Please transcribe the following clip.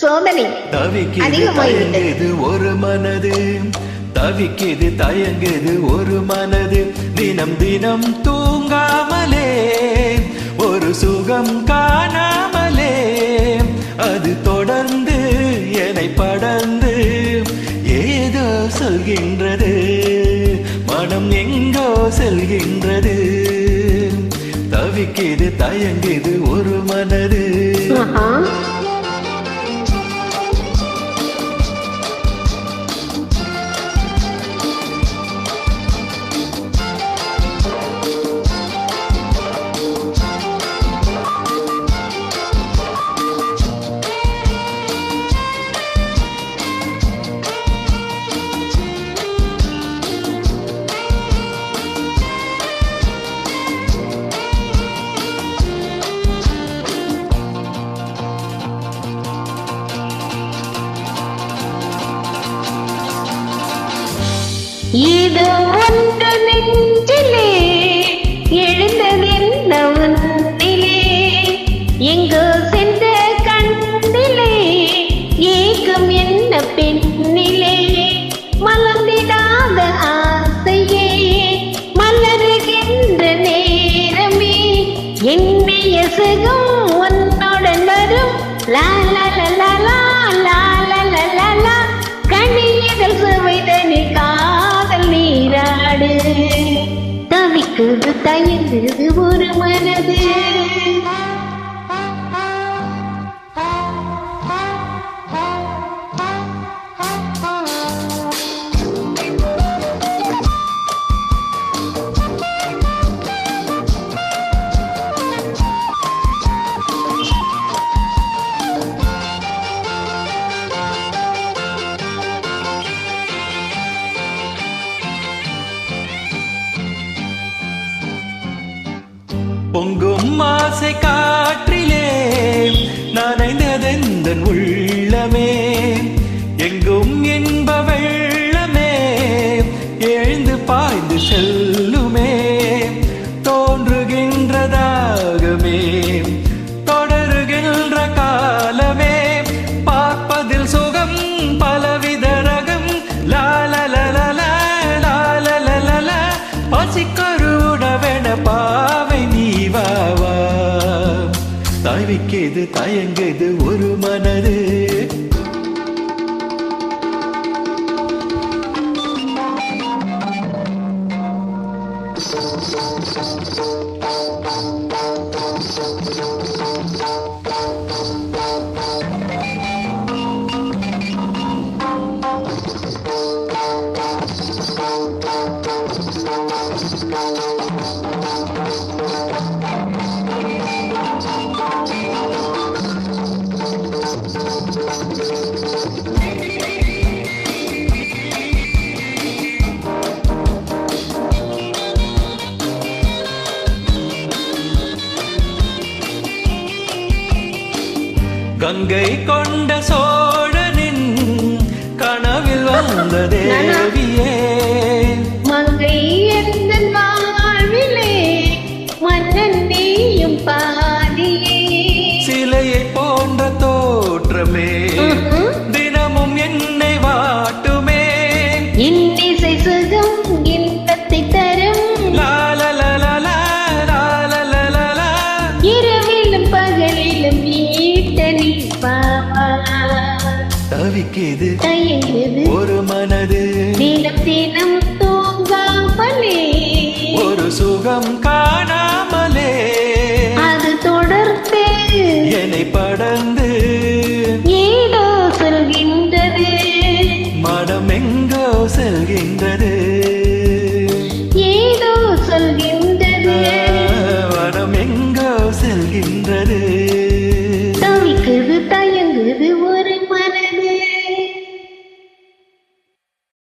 சோதனை தவிக்கிறது ஒரு மனது, தவிக்கிறது தயங்குது ஒரு மனது, தினம் தினம் தூங்காமலே ஒரு சுகம் காணாமலே அது தொடர்ந்து என்னை படர்ந்து ஏதோ சொல்கின்றது, மனம் எங்கோ செல்கின்றது. தவிக்கிறது தயங்குது ஒரு மனது. இது ஒன்று நெஞ்சிலே எழுந்ததென்னவனிலே, எங்கோ சென்ற கண்ணிலே ஏக்கம் என்ன பெண்ணிலே, மலர்ந்திடாத ஆசையே மலருகின்ற நேரமே, எண்ணிய சுகம் உன்னுடன் வரும். லா லா லா லா லா லா லா லா லா, கனியதல் சுவைதனில் காதல் நீராடு. தவிக்குது தயங்குது ஒரு மனது. பொங்கும் ஆசை காற்றிலே நனைந்ததெந்தன் உள்ளமே, எங்கும் இன்ப வெள்ளமே எழுந்து பாய்ந்து செல்லுமே, தோன்றுகின்றதாகமே தொடருகின்ற காலமே, பார்ப்பதில் சுகம் பலவித ரகம். லாலலலலா லாலலலலா, பசிக்கொரு உணவென பாவை நீவாவா. தவிக்கிறது தயங்குது ஒரு மனது. கங்கை கொண்ட சோழனின் கனவில் வந்த தேவியே, மங்கை எந்த வாழ்விலே மன்னன் நீயும் பாதியே, சிலையை போன்ற தோற்றமே தினமும் என்னை வாட்டுமே, இன்னிசை சுகம் இன்பத்தை தரும். லாலலலலா லாலலலலா, இரவிலும் பகலிலும் வீட்ட நீ பாவா. தவிக்கிறது தயங்குது ஒரு மனது, தினம் தினம்